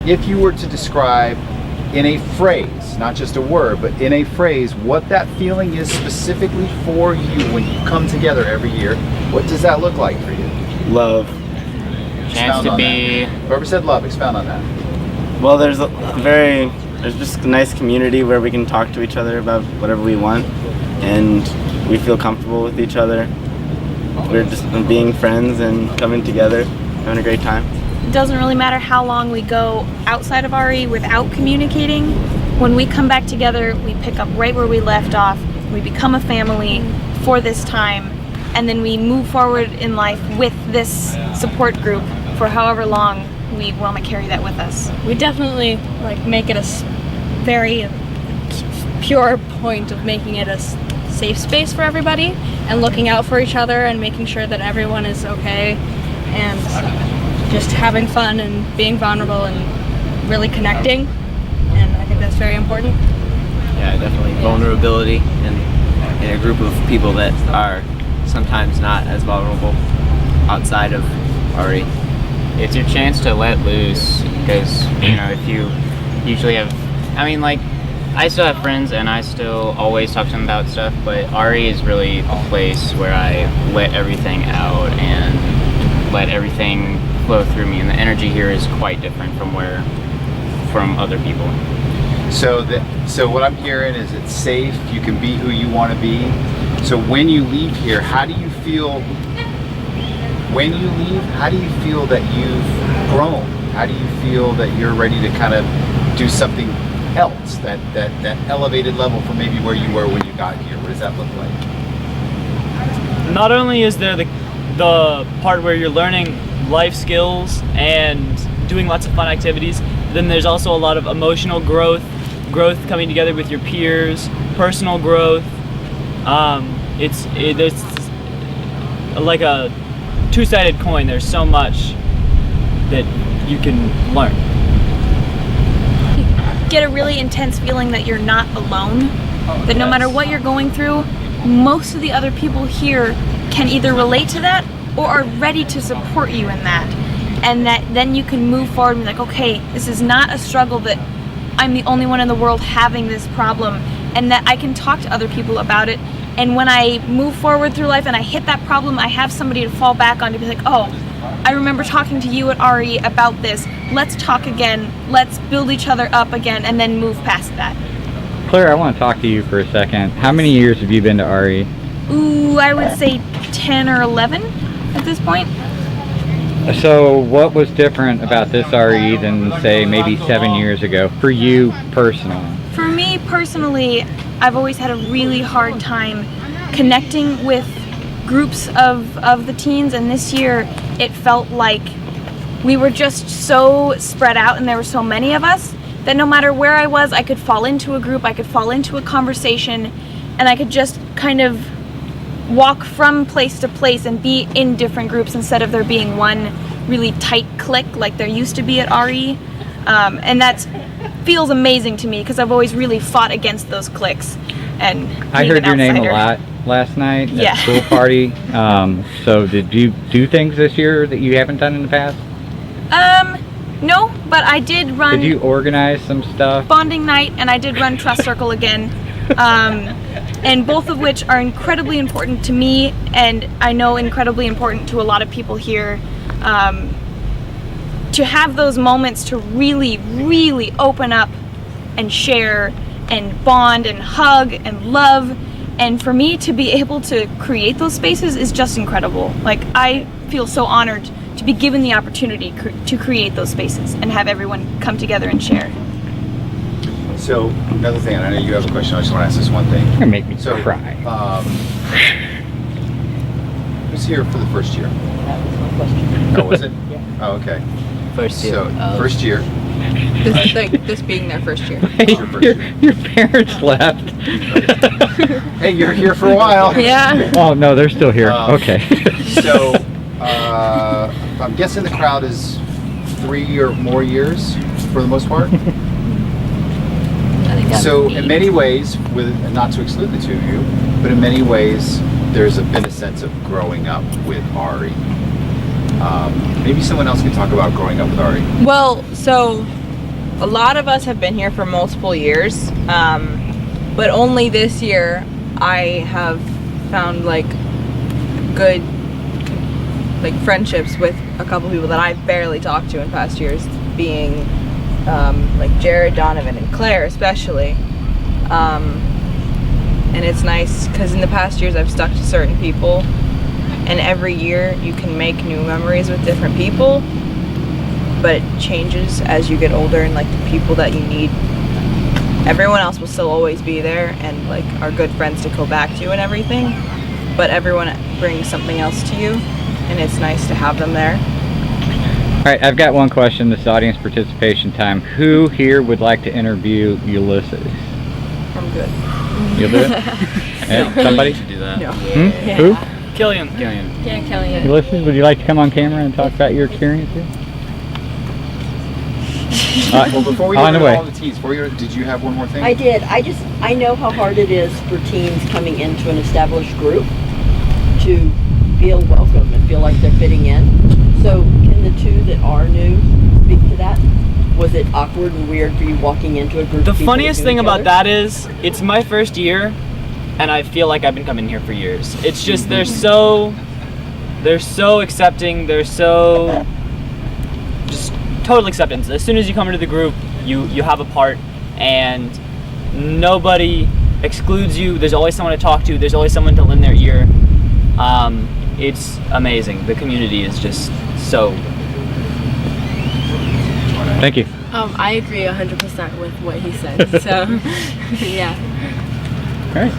if you were to describe in a phrase, not just a word, but in a phrase, what that feeling is specifically for you when you come together every year, what does that look like for you? Love. Chance to be. Whoever said love, expound on that. Well, there's just a nice community where we can talk to each other about whatever we want, and we feel comfortable with each other. We're just being friends and coming together, having a great time. It doesn't really matter how long we go outside of RE without communicating. When we come back together, we pick up right where we left off. We become a family for this time, and then we move forward in life with this support group for however long we want to carry that with us. We definitely make it a very pure point of making it a safe space for everybody and looking out for each other and making sure that everyone is okay and just having fun and being vulnerable and really connecting, and I think that's very important. Yeah, definitely vulnerability in a group of people that are sometimes not as vulnerable outside of RE. It's your chance to let loose, because if you usually have, I still have friends and I still always talk to them about stuff, but RE is really a place where I let everything out and let everything flow through me, and the energy here is quite different from other people. So what I'm hearing is it's safe, you can be who you want to be. So when you leave here, how do you feel when you leave? How do you feel that you've grown? How do you feel that you're ready to kind of do something else, that elevated level from maybe where you were when you got here? What does that look like? Not only is there the part where you're learning life skills and doing lots of fun activities, then there's also a lot of emotional growth coming together with your peers, personal growth. It's like a two-sided coin. There's so much that you can learn. You get a really intense feeling that you're not alone, that no matter what you're going through, most of the other people here can either relate to that or are ready to support you in that. And that then you can move forward and be like, okay, this is not a struggle that I'm the only one in the world having this problem, and that I can talk to other people about it. And when I move forward through life and I hit that problem, I have somebody to fall back on to be like, oh, I remember talking to you at RE about this. Let's talk again. Let's build each other up again, and then move past that. Claire, I want to talk to you for a second. How many years have you been to RE? Ooh, I would say 10 or 11 at this point. So what was different about this RE than, say, maybe 7 years ago for you personally? For me personally, I've always had a really hard time connecting with groups of the teens, and this year it felt like we were just so spread out and there were so many of us that no matter where I was, I could fall into a group, I could fall into a conversation, and I could just kind of walk from place to place and be in different groups instead of there being one really tight clique like there used to be at RE. And that feels amazing to me because I've always really fought against those cliques. And I heard your name a lot last night at the school party. So did you do things this year that you haven't done in the past? No, but I did run. Did you organize some stuff? Bonding night, and I did run Trust Circle again. And both of which are incredibly important to me, and I know incredibly important to a lot of people here. To have those moments to really, really open up and share and bond and hug and love, and for me to be able to create those spaces is just incredible. Like, I feel so honored to be given the opportunity to create those spaces and have everyone come together and share. So another thing, and I know you have a question, I just want to ask this one thing. You're gonna make me cry. Who's here for the first year? Oh, was it? Oh, okay. First year. So, first year. This being their first year. Your parents left. Hey, you're here for a while. Yeah. Oh, no, they're still here. Okay. So, I'm guessing the crowd is 3 or more years for the most part. So in many ways, not to exclude the two of you, but in many ways, there's been a sense of growing up with RE. Maybe someone else can talk about growing up with RE. Well, so a lot of us have been here for multiple years, but only this year I have found like good like friendships with a couple people that I've barely talked to in past years, being like Jared, Donovan, and Claire especially. And it's nice because in the past years I've stuck to certain people, and every year you can make new memories with different people, but it changes as you get older, and like the people that you need, everyone else will still always be there and like are good friends to go back to and everything, but everyone brings something else to you, and it's nice to have them there. All right, I've got one question. This is audience participation time. Who here would like to interview Ulysses? I'm good. You'll do it? Yeah, somebody? should do that. No. Who? Killian. Yeah, Kelly. Ulysses, would you like to come on camera and talk about your experience here? Well, before we on go the to way. all the teams, did you have one more thing? I did. I know how hard it is for teens coming into an established group to feel welcome and feel like they're fitting in. So can the two that are new speak to that? Was it awkward and weird for you walking into a group The of people funniest that knew thing each about other? that is it's my first year, and I feel like I've been coming here for years. It's just they're so accepting. They're so just total acceptance. As soon as you come into the group, you have a part, and nobody excludes you. There's always someone to talk to. There's always someone to lend their ear. It's amazing. The community is just so. Thank you. I agree 100% with what he said. So, yeah. All right.